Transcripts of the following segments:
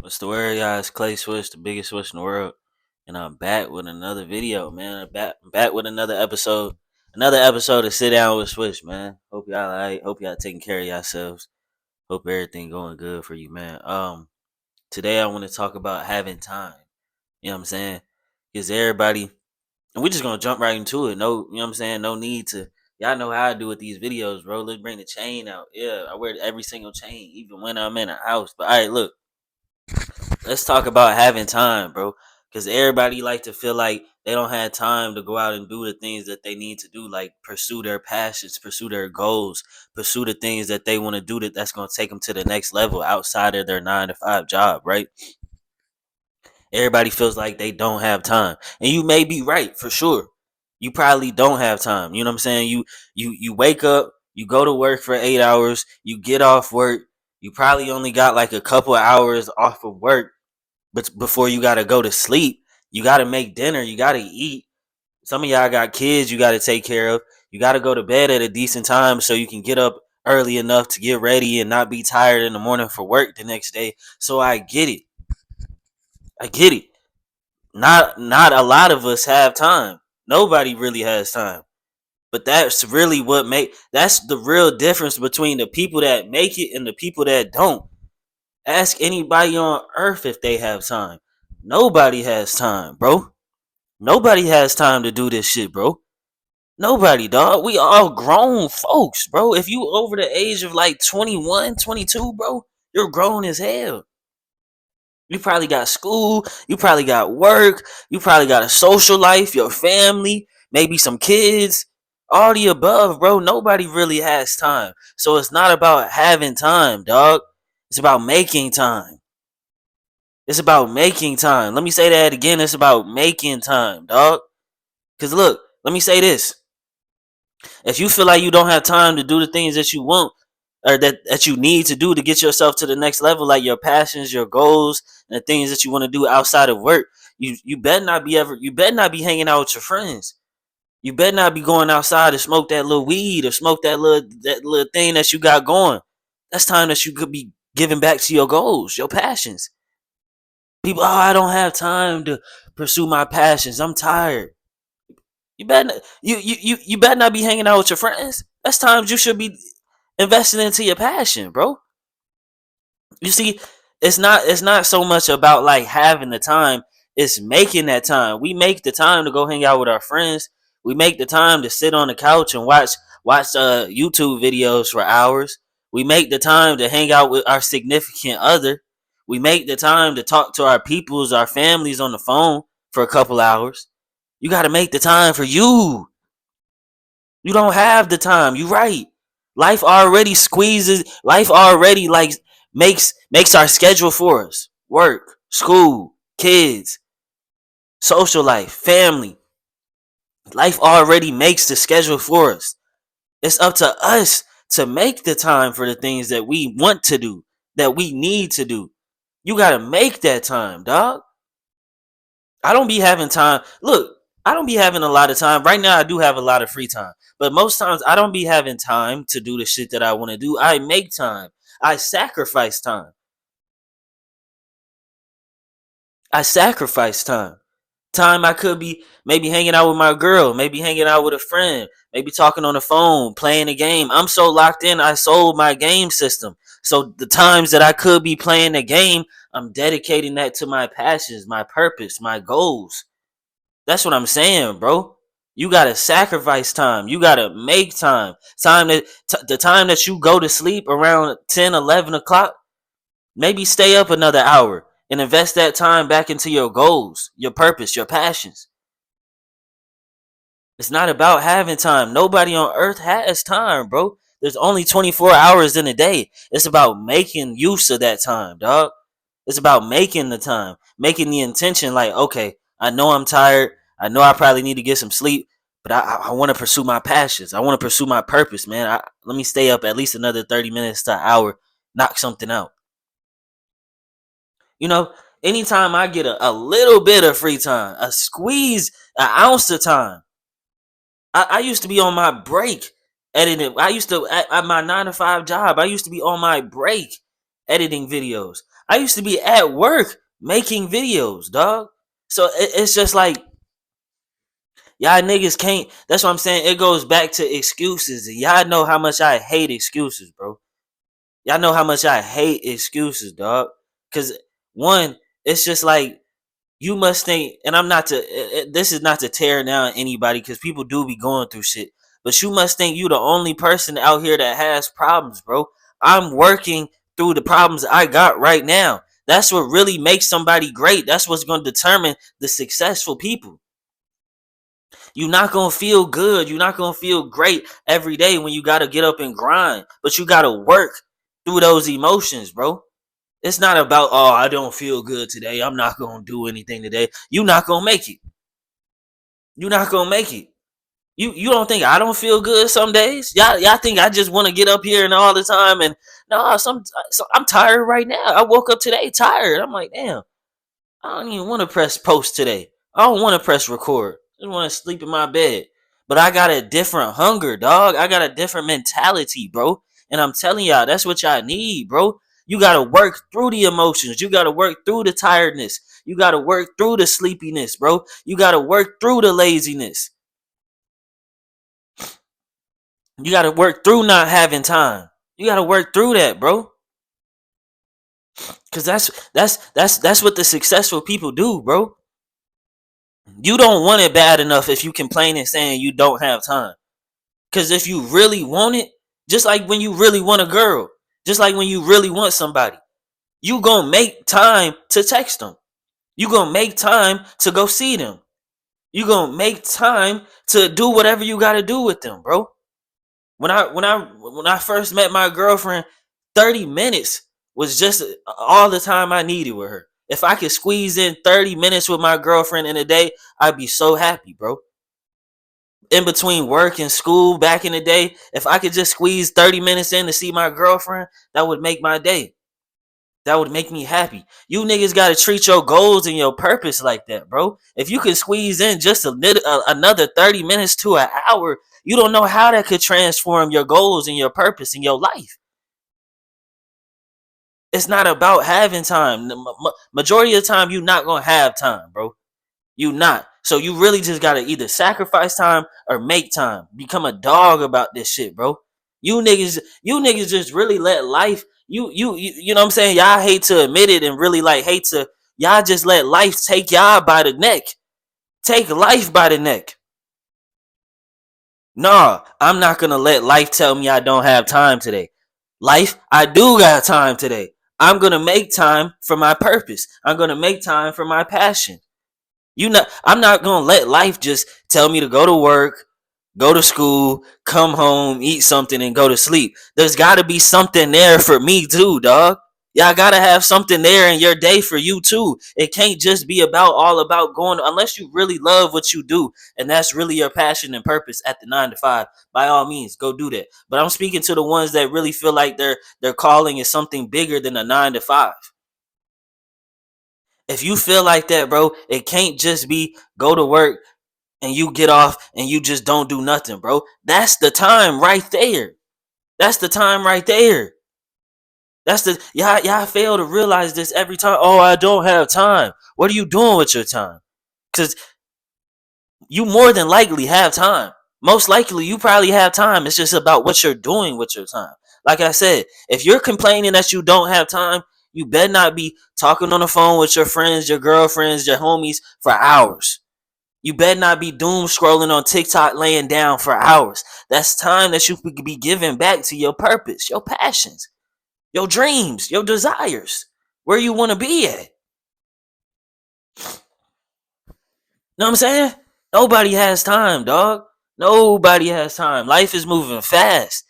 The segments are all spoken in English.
What's the word, y'all? It's Clay Swish, the biggest Swish in the world. And I'm back with another video, man. I'm back with another episode. Another episode of Sit Down with Swish, man. Hope y'all alright. Hope y'all taking care of yourselves. Hope everything going good for you, man. Today I want to talk about having time. You know what I'm saying? Because everybody, and we're just gonna jump right into it. No, you know what I'm saying? No need to. Y'all know how I do with these videos, bro. Let's bring the chain out. Yeah, I wear every single chain, even when I'm in a house. But all right, look. Let's talk about having time, bro. Because everybody like to feel like they don't have time to go out and do the things that they need to do, like pursue their passions, pursue their goals, pursue the things that they want to do that's going to take them to the next level outside of their 9 to 5 job, right? Everybody feels like they don't have time, and you may be right for sure. You probably don't have time. You know what I'm saying? You wake up, you go to work for 8 hours, you get off work. You probably only got like a couple of hours off of work but before you gotta go to sleep, you gotta make dinner, you gotta eat. Some of y'all got kids you gotta take care of. You gotta go to bed at a decent time so you can get up early enough to get ready and not be tired in the morning for work the next day. So I get it. I get it. Not a lot of us have time. Nobody really has time. But that's the real difference between the people that make it and the people that don't. Ask anybody on earth if they have time. Nobody has time, bro. Nobody has time to do this shit, bro. Nobody, dog. We all grown folks, bro. If you over the age of like 21, 22, bro, you're grown as hell. You probably got school, you probably got work, you probably got a social life, your family, maybe some kids, all the above, bro. Nobody really has time. So it's not about having time, dog. It's about making time. It's about making time. Let me say that again. It's about making time, dog. Cause look, let me say this. If you feel like you don't have time to do the things that you want or that you need to do to get yourself to the next level, like your passions, your goals, and the things that you want to do outside of work, you better not be hanging out with your friends. You better not be going outside to smoke that little weed or smoke that little thing that you got going. That's time that you could be giving back to your goals, your passions. People, I don't have time to pursue my passions. I'm tired. You better not be hanging out with your friends. That's times you should be investing into your passion, bro. You see, it's not so much about like having the time, it's making that time. We make the time to go hang out with our friends. We make the time to sit on the couch and watch YouTube videos for hours. We make the time to hang out with our significant other. We make the time to talk to our peoples, our families on the phone for a couple hours. You got to make the time for you. You don't have the time. You right. Life already like makes our schedule for us. Work, school, kids, social life, family. Life already makes the schedule for us. It's up to us to make the time for the things that we want to do, that we need to do. You gotta make that time, dog. I don't be having time. Look, I don't be having a lot of time. Right now, I do have a lot of free time. But most times, I don't be having time to do the shit that I want to do. I make time. I sacrifice time. I sacrifice time. Time I could be maybe hanging out with my girl, maybe hanging out with a friend, maybe talking on the phone, playing a game. I'm so locked in, I sold my game system. So the times that I could be playing the game, I'm dedicating that to my passions, my purpose, my goals. That's what I'm saying, bro. You gotta sacrifice time. You gotta make time. The time that you go to sleep around 10, 11 o'clock, maybe stay up another hour and invest that time back into your goals, your purpose, your passions. It's not about having time. Nobody on earth has time, bro. There's only 24 hours in a day. It's about making use of that time, dog. It's about making the time, making the intention like, okay, I know I'm tired. I know I probably need to get some sleep, but I want to pursue my passions. I want to pursue my purpose, man. Let me stay up at least another 30 minutes to an hour, knock something out. You know, anytime I get a little bit of free time, a squeeze, an ounce of time, I used to be on my break editing. I used to, at my 9 to 5 job, I used to be on my break editing videos. I used to be at work making videos, dog. So it's just like y'all niggas can't. That's what I'm saying. It goes back to excuses. And y'all know how much I hate excuses, bro. Y'all know how much I hate excuses, dog. Cause one, it's just like you must think, and I'm not to. This is not to tear down anybody, because people do be going through shit. But you must think you the only person out here that has problems, bro. I'm working through the problems I got right now. That's what really makes somebody great. That's what's going to determine the successful people. You're not gonna feel good. You're not gonna feel great every day when you gotta get up and grind. But you gotta work through those emotions, bro. It's not about, oh, I don't feel good today, I'm not gonna do anything today. You're not gonna make it. You're not gonna make it. You don't think I don't feel good some days? Y'all think I just want to get up here and all the time? And no, I'm tired right now. I woke up today tired. I'm like, damn, I don't even want to press post today. I don't want to press record. I just want to sleep in my bed. But I got a different hunger, dog. I got a different mentality, bro. And I'm telling y'all, that's what y'all need, bro. You got to work through the emotions. You got to work through the tiredness. You got to work through the sleepiness, bro. You got to work through the laziness. You got to work through not having time. You got to work through that, bro. Cause that's what the successful people do, bro. You don't want it bad enough if you complain and saying you don't have time. Cause if you really want it, just like when you really want a girl, just like when you really want somebody, you gonna make time to text them. You gonna make time to go see them. You gonna make time to do whatever you gotta do with them, bro. When I first met my girlfriend, 30 minutes was just all the time I needed with her. If I could squeeze in 30 minutes with my girlfriend in a day, I'd be so happy, bro. In between work and school back in the day, if I could just squeeze 30 minutes in to see my girlfriend, that would make my day. That would make me happy. You niggas got to treat your goals and your purpose like that, bro. If you can squeeze in just another 30 minutes to an hour, you don't know how that could transform your goals and your purpose in your life. It's not about having time. The majority of the time, you're not going to have time, bro. You not. So you really just gotta either sacrifice time or make time. Become a dog about this shit, bro. You niggas just really let life. You know what I'm saying? Y'all hate to admit it and really like hate to. Y'all just let life take y'all by the neck. Take life by the neck. Nah, I'm not gonna let life tell me I don't have time today. Life, I do got time today. I'm gonna make time for my purpose. I'm gonna make time for my passion. I'm not gonna let life just tell me to go to work, go to school, come home, eat something, and go to sleep. There's gotta be something there for me too, dog. Y'all gotta have something there in your day for you too. It can't just be all about going, unless you really love what you do and that's really your passion and purpose at the 9 to 5. By all means, go do that. But I'm speaking to the ones that really feel like their calling is something bigger than a 9 to 5. If you feel like that, bro, it can't just be go to work and you get off and you just don't do nothing, bro. That's the time right there. That's the time right there. That's the y'all fail to realize this every time. Oh, I don't have time. What are you doing with your time? Cause you more than likely have time. Most likely you probably have time. It's just about what you're doing with your time. Like I said, if you're complaining that you don't have time, you better not be talking on the phone with your friends, your girlfriends, your homies for hours. You better not be doom scrolling on TikTok laying down for hours. That's time that you could be giving back to your purpose, your passions, your dreams, your desires, where you want to be at. Know what I'm saying? Nobody has time, dog. Nobody has time. Life is moving fast.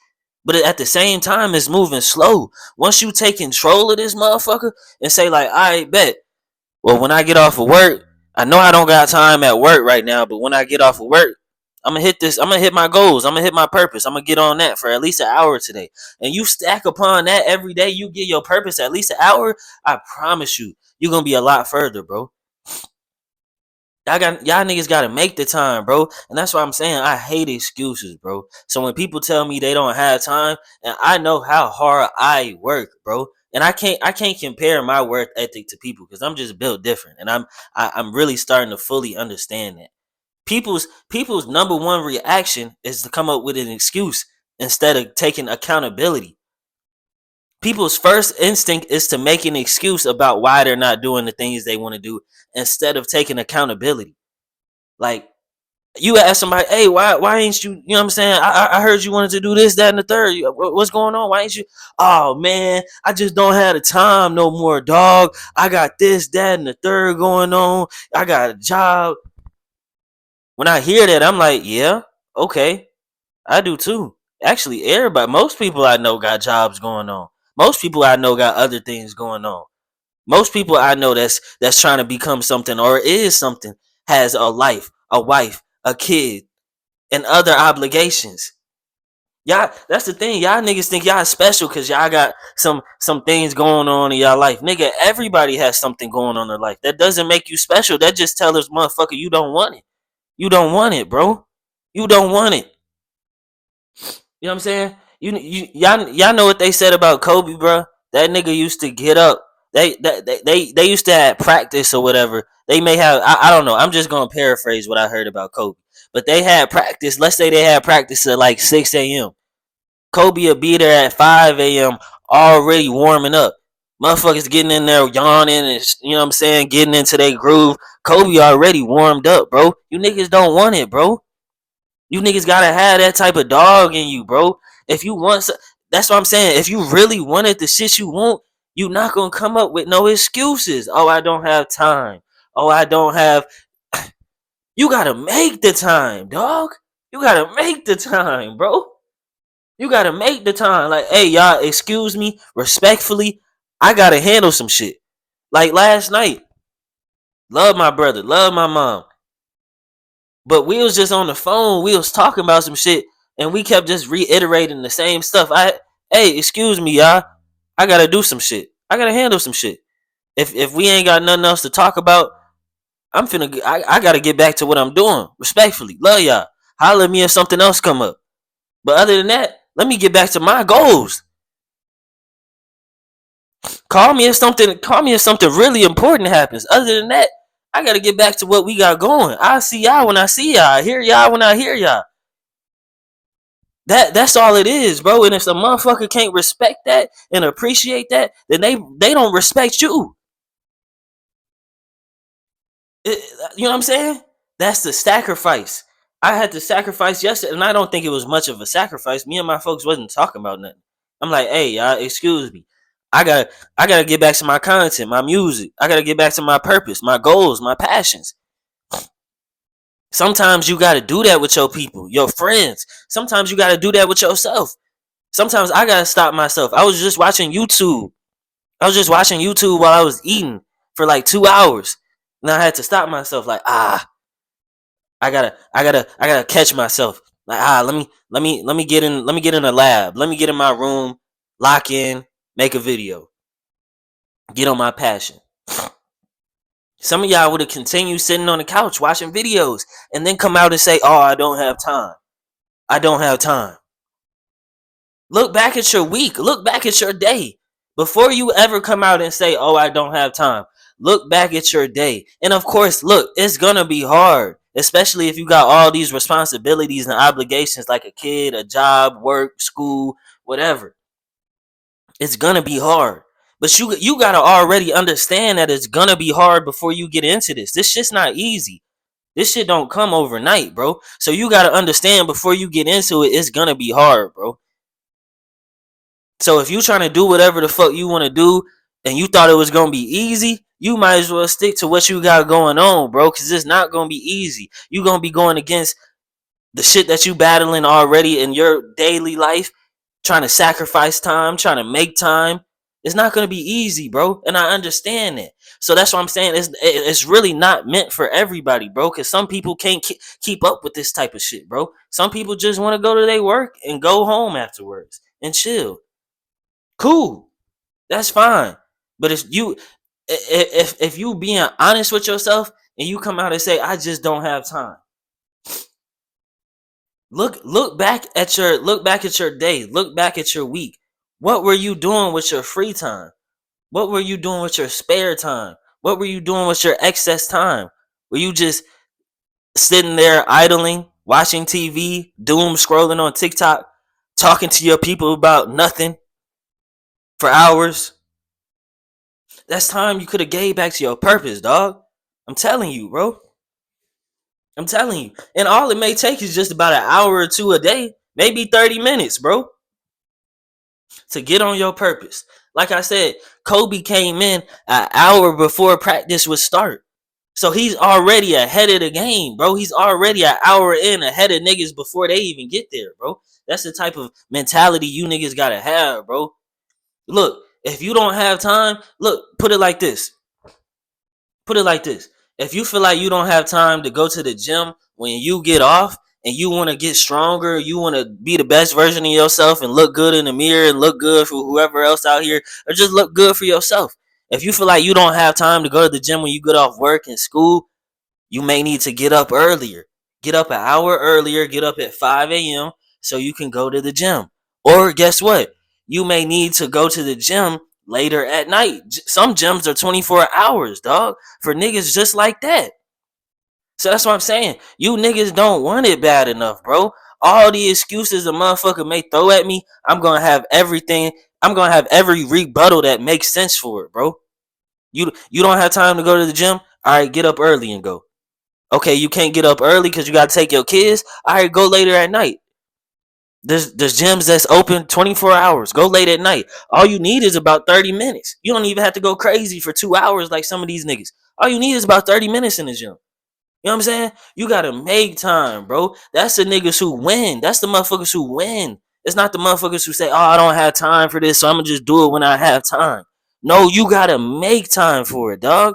But at the same time, it's moving slow. Once you take control of this motherfucker and say, like, I bet, well, when I get off of work, I know I don't got time at work right now, but when I get off of work, I'm gonna hit this. I'm gonna hit my goals. I'm gonna hit my purpose. I'm gonna get on that for at least an hour today. And you stack upon that every day. You get your purpose at least an hour. I promise you, you're gonna be a lot further, bro. Y'all niggas gotta make the time, bro. And that's why I'm saying I hate excuses, bro. So when people tell me they don't have time, and I know how hard I work, bro. And I can't compare my work ethic to people because I'm just built different, and I'm really starting to fully understand that people's number one reaction is to come up with an excuse instead of taking accountability. People's first instinct is to make an excuse about why they're not doing the things they want to do instead of taking accountability. Like, you ask somebody, hey, why ain't you, you know what I'm saying? I heard you wanted to do this, that, and the third. What's going on? Why ain't you? Oh man, I just don't have the time no more, dog. I got this, that, and the third going on. I got a job. When I hear that, I'm like, yeah, okay, I do too. Actually, everybody, most people I know got jobs going on. Most people I know got other things going on. Most people I know that's trying to become something or is something has a life, a wife, a kid, and other obligations. Y'all, that's the thing. Y'all niggas think y'all special because y'all got some things going on in y'all life. Nigga, everybody has something going on in their life. That doesn't make you special. That just tells us, motherfucker, you don't want it. You don't want it, bro. You don't want it. You know what I'm saying? Y'all know what they said about Kobe, bro. That nigga used to get up. They used to have practice or whatever. They may have, I don't know. I'm just gonna paraphrase what I heard about Kobe. But they had practice. Let's say they had practice at like 6 a.m. Kobe will be there at 5 a.m. already warming up. Motherfuckers getting in there yawning and you know what I'm saying, getting into their groove. Kobe already warmed up, bro. You niggas don't want it, bro. You niggas gotta have that type of dog in you, bro. If you want, that's what I'm saying. If you really wanted the shit you want, you not gonna come up with no excuses. Oh, I don't have time. Oh, I don't have. You gotta make the time, dog. You gotta make the time, bro. You gotta make the time. Like, hey, y'all, excuse me, respectfully, I gotta handle some shit. Like last night, love my brother, love my mom. But we was just on the phone. We was talking about some shit, and we kept just reiterating the same stuff. Hey, excuse me, y'all. I gotta do some shit. I gotta handle some shit. If we ain't got nothing else to talk about, I gotta get back to what I'm doing. Respectfully, love y'all. Holler at me if something else come up. But other than that, let me get back to my goals. Call me if something. Call me if something really important happens. Other than that, I gotta get back to what we got going. I see y'all when I see y'all. I hear y'all when I hear y'all. That's all it is, bro. And if the motherfucker can't respect that and appreciate that, then they don't respect you. You know what I'm saying? That's the sacrifice. I had to sacrifice yesterday, and I don't think it was much of a sacrifice. Me and my folks wasn't talking about nothing. I'm like, hey, y'all, excuse me. I got I gotta get back to my content, my music. I gotta get back to my purpose, my goals, my passions. Sometimes you gotta do that with your people, your friends. Sometimes you gotta do that with yourself. Sometimes I gotta stop myself. I was just watching YouTube. I was just watching YouTube while I was eating for like 2 hours. And I had to stop myself, like, I gotta catch myself. Like, let me get in the lab. Let me get in my room, lock in, make a video. Get on my passion. Some of y'all would have continued sitting on the couch watching videos and then come out and say, oh, I don't have time. I don't have time. Look back at your week. Look back at your day. Before you ever come out and say, oh, I don't have time, look back at your day. And of course, look, it's going to be hard, especially if you got all these responsibilities and obligations like a kid, a job, work, school, whatever. It's going to be hard. But you got to already understand that it's going to be hard before you get into this. This shit's not easy. This shit don't come overnight, bro. So you got to understand before you get into it, it's going to be hard, bro. So if you trying to do whatever the fuck you want to do and you thought it was going to be easy, you might as well stick to what you got going on, bro, because it's not going to be easy. You going to be going against the shit that you battling already in your daily life, trying to sacrifice time, trying to make time. It's not going to be easy, bro, and I understand that. So that's what I'm saying. It's really not meant for everybody, bro, because some people can't keep up with this type of shit, bro. Some people just want to go to their work and go home afterwards and chill. Cool, that's fine. But if you being honest with yourself and you come out and say, I just don't have time. Look back at your day. Look back at your week. What were you doing with your free time? What were you doing with your spare time? What were you doing with your excess time? Were you just sitting there idling, watching TV, doom scrolling on TikTok, talking to your people about nothing for hours? That's time you could have gave back to your purpose, dog. I'm telling you, bro. I'm telling you. And all it may take is just about an hour or two a day, maybe 30 minutes, bro, to get on your purpose. Like I said, Kobe came in an hour before practice would start. So he's already ahead of the game, bro. He's already an hour in ahead of niggas before they even get there, bro. That's the type of mentality you niggas gotta have, bro. Look, if you don't have time, look, put it like this. Put it like this. If you feel like you don't have time to go to the gym when you get off and you want to get stronger, you want to be the best version of yourself and look good in the mirror and look good for whoever else out here, or just look good for yourself. If you feel like you don't have time to go to the gym when you get off work and school, you may need to get up earlier. Get up an hour earlier, get up at 5 a.m. so you can go to the gym. Or guess what? You may need to go to the gym later at night. Some gyms are 24 hours, dog, for niggas just like that. So that's what I'm saying. You niggas don't want it bad enough, bro. All the excuses a motherfucker may throw at me, I'm gonna have everything. I'm gonna have every rebuttal that makes sense for it, bro. You don't have time to go to the gym? All right, get up early and go. Okay, you can't get up early because you gotta take your kids. All right, go later at night. There's gyms that's open 24 hours. Go late at night. All you need is about 30 minutes. You don't even have to go crazy for 2 hours like some of these niggas. All you need is about 30 minutes in the gym. You know what I'm saying? You gotta make time, bro. That's the niggas who win. That's the motherfuckers who win. It's not the motherfuckers who say, "Oh, I don't have time for this, so I'm gonna just do it when I have time." No, you gotta make time for it, dog.